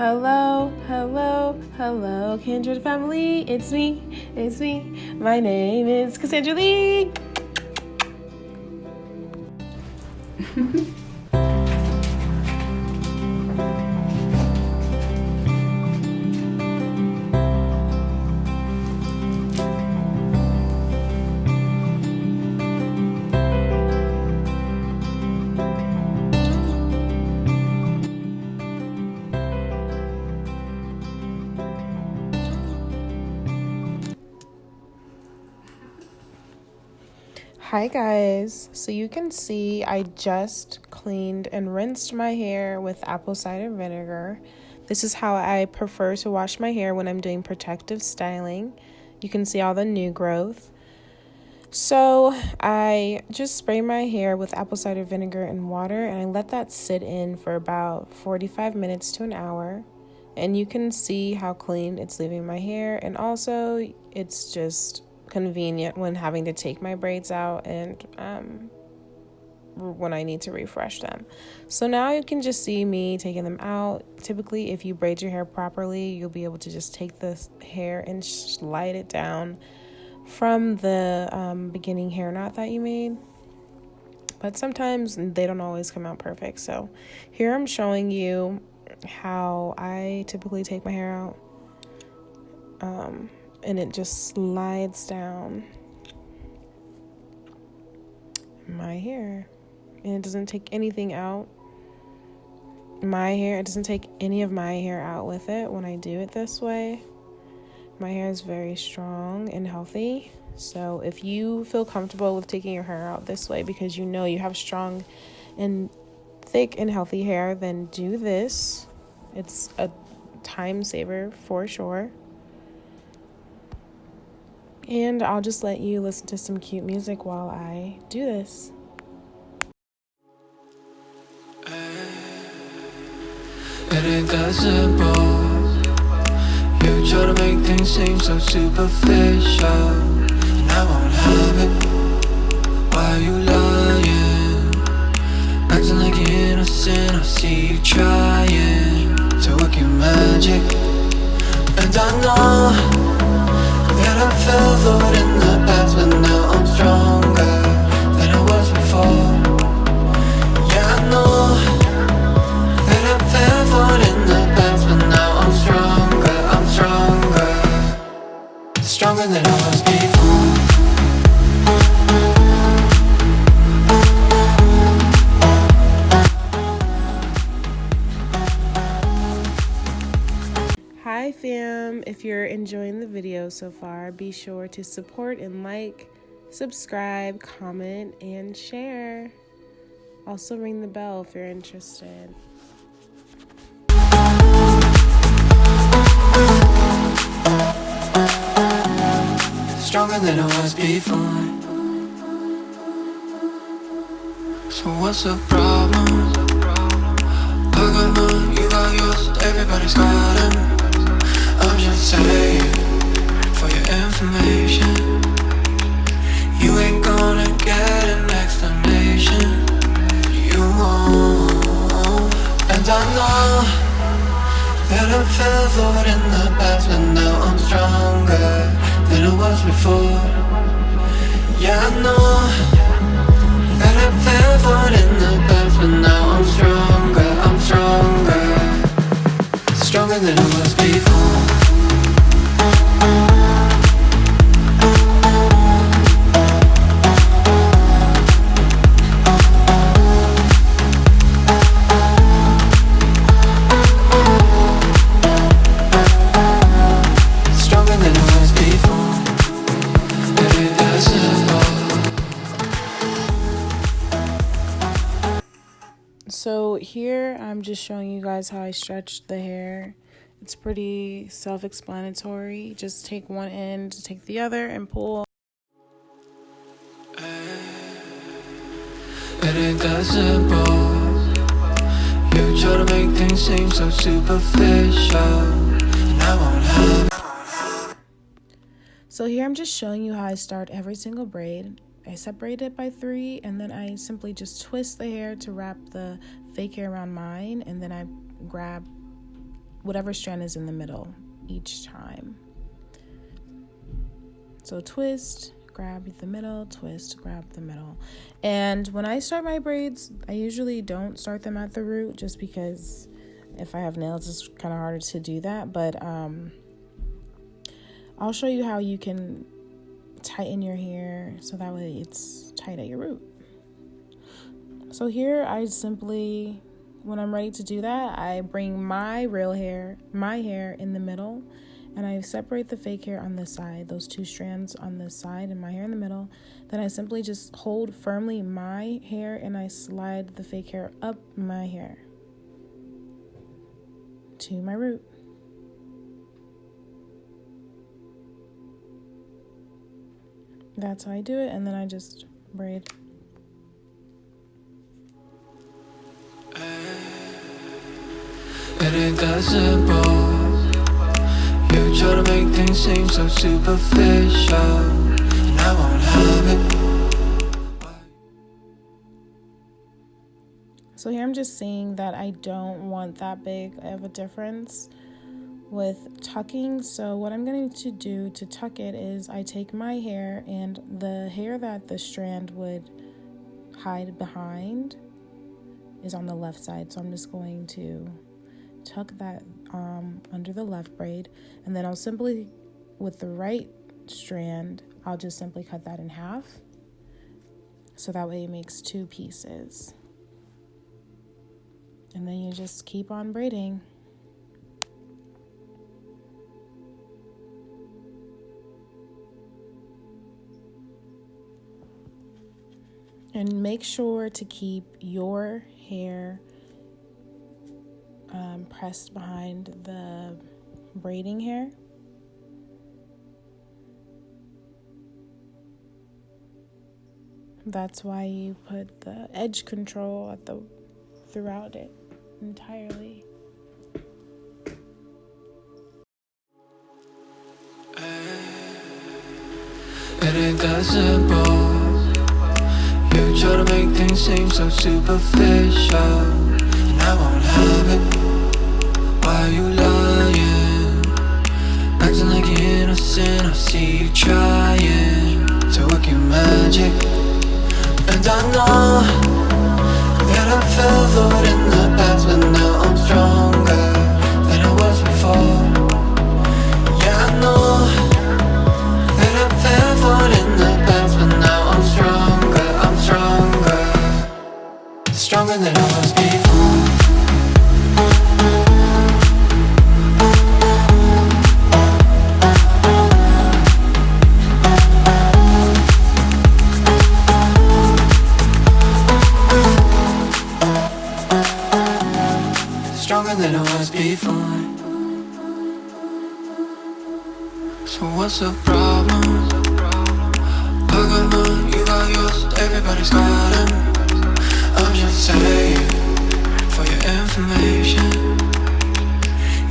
Hello, hello, hello, Kindred family. It's me. My name is Cassandra Lee. Hi guys, so you can see I just cleaned and rinsed my hair with apple cider vinegar. This is how I prefer to wash my hair when I'm doing protective styling. You can see all the new growth. So I just spray my hair with apple cider vinegar and water, and I let that sit in for about 45 minutes to an hour. And you can see how clean it's leaving my hair, and also it's just convenient when having to take my braids out and when I need to refresh them. So now you can just see me taking them out. Typically, if you braid your hair properly, you'll be able to just take the hair and slide it down from the beginning hair knot that you made. But sometimes they don't always come out perfect. So here I'm showing you how I typically take my hair out. And it just slides down my hair, and it doesn't take anything out my hair. It doesn't take any of my hair out with it when I do it this way. My hair is very strong and healthy. So if you feel comfortable with taking your hair out this way because you know you have strong and thick and healthy hair, then do this. It's a time saver for sure. And I'll just let you listen to some cute music while I do this. It ain't that simple. You try to make things seem so superficial, and I won't have it. Why are you lying? Acting like you're innocent. I see you trying to work your magic, and I know that I fell for it in the past, but now I'm stronger than I was before. Yeah, I know that I fell for it in the past, but now I'm stronger than I was before. Hi fam, if you're enjoying the video so far, be sure to support and like, subscribe, comment, and share. Also ring the bell if you're interested. Stronger than I was before. So what's the problem? I got mine, you got yours, everybody's got them. I'm just saying, for your information, you ain't gonna get an explanation. You won't. And I know that I fell for it in the past, but now I'm stronger than I was before. Yeah, I know that I fell for it in the past, but now I'm stronger than I was before. So here I'm just showing you guys how I stretch the hair. It's pretty self-explanatory. Just take one end, take the other, and pull. It ain't that simple. You try to make things seem so superficial, and I won't have it. So here I'm just showing you how I start every single braid. I separate it by 3, and then I simply just twist the hair to wrap the fake hair around mine, and then I grab whatever strand is in the middle each time. So twist, grab the middle, twist, grab the middle. And when I start my braids, I usually don't start them at the root, just because if I have nails, it's kind of harder to do that. But I'll show you how you can tighten your hair so that way it's tight at your root. So here I simply, when I'm ready to do that, I bring my real hair, my hair in the middle, and I separate the fake hair on this side, those two strands on this side and my hair in the middle. Then I simply just hold firmly my hair and I slide the fake hair up my hair to my root. That's how I do it, and then I just braid. It ain't that simple. You try to make things seem so superficial, and I won't have it. So here I'm just seeing that I don't want that big of a difference with tucking. So what I'm going to do to tuck it is I take my hair, and the hair that the strand would hide behind is on the left side. So I'm just going to tuck that under the left braid, and then I'll simply, with the right strand, I'll just simply cut that in half, so that way it makes two pieces. And then you just keep on braiding. And make sure to keep your hair pressed behind the braiding hair. That's why you put the edge control throughout it entirely. It ain't that simple. You try to make things seem so superficial, and I won't have it. Why you lying? Acting like you're innocent. I see you trying to work your magic, and I know that I fell for it in the past, but now I'm stronger than I was before. Yeah, I know that I fell for it in the past, but now I'm stronger than I was before. Stronger than I was before. So what's the problem? I got mine, you got yours, everybody's got them. I'm just saying, for your information,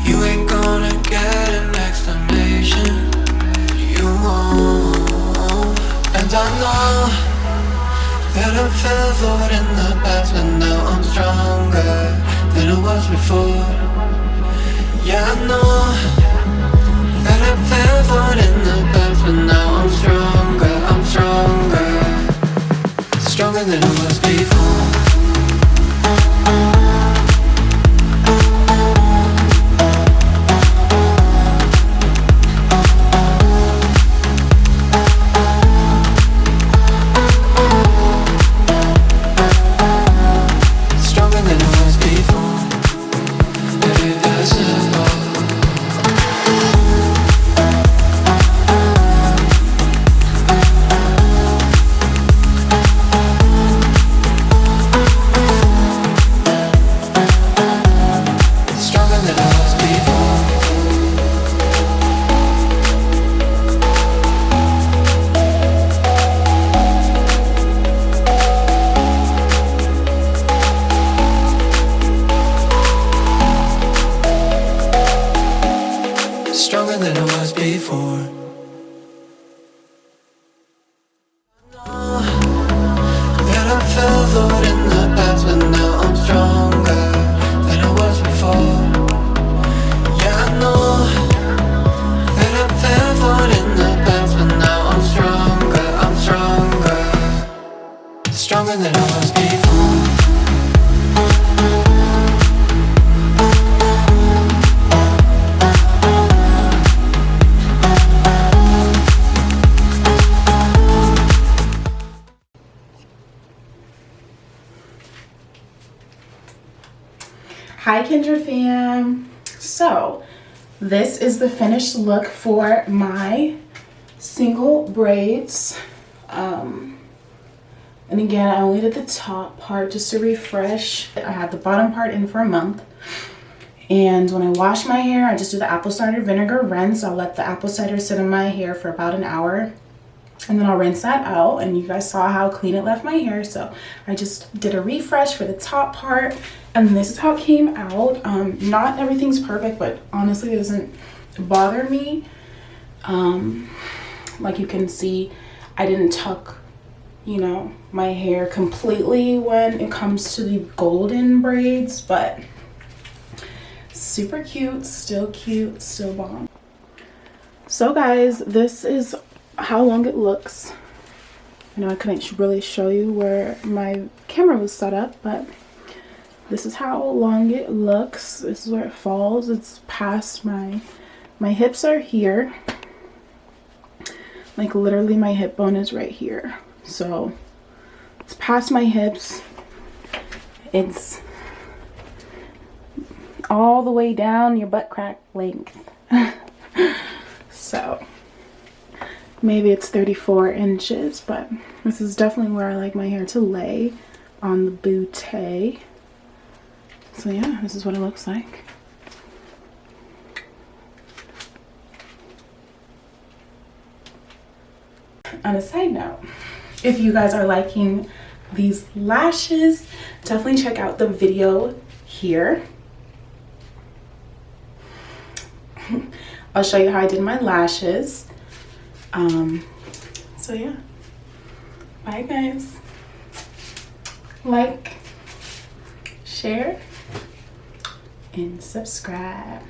you ain't gonna get an explanation. You won't. And I know that I fell for it in the past, but now I'm stronger than I was before. Yeah, I know that I fell for it in the past, but now I'm stronger. Stronger than I was before. Stronger than I was before. I know that I fell for it in the past, but now I'm stronger than I was before. Kindred fam. So this is the finished look for my single braids. And again, I only did the top part just to refresh. I had the bottom part in for a month. And when I wash my hair, I just do the apple cider vinegar rinse. I'll let the apple cider sit in my hair for about an hour. And then I'll rinse that out, and you guys saw how clean it left my hair. So I just did a refresh for the top part, and this is how it came out. Not everything's perfect, but honestly it doesn't bother me. Like you can see, I didn't tuck, you know, my hair completely when it comes to the golden braids, but super cute, still bomb. So guys, this is how long it looks. I know I couldn't really show you where my camera was set up, but this is how long it looks. This is where it falls. It's past my hips are here. Like literally my hip bone is right here. So it's past my hips. It's all the way down your butt crack length. So maybe it's 34 inches, but this is definitely where I like my hair to lay on the bootay. So yeah, this is what it looks like. On a side note, if you guys are liking these lashes, definitely check out the video here. I'll show you how I did my lashes. So yeah, bye guys. Like, share, and subscribe.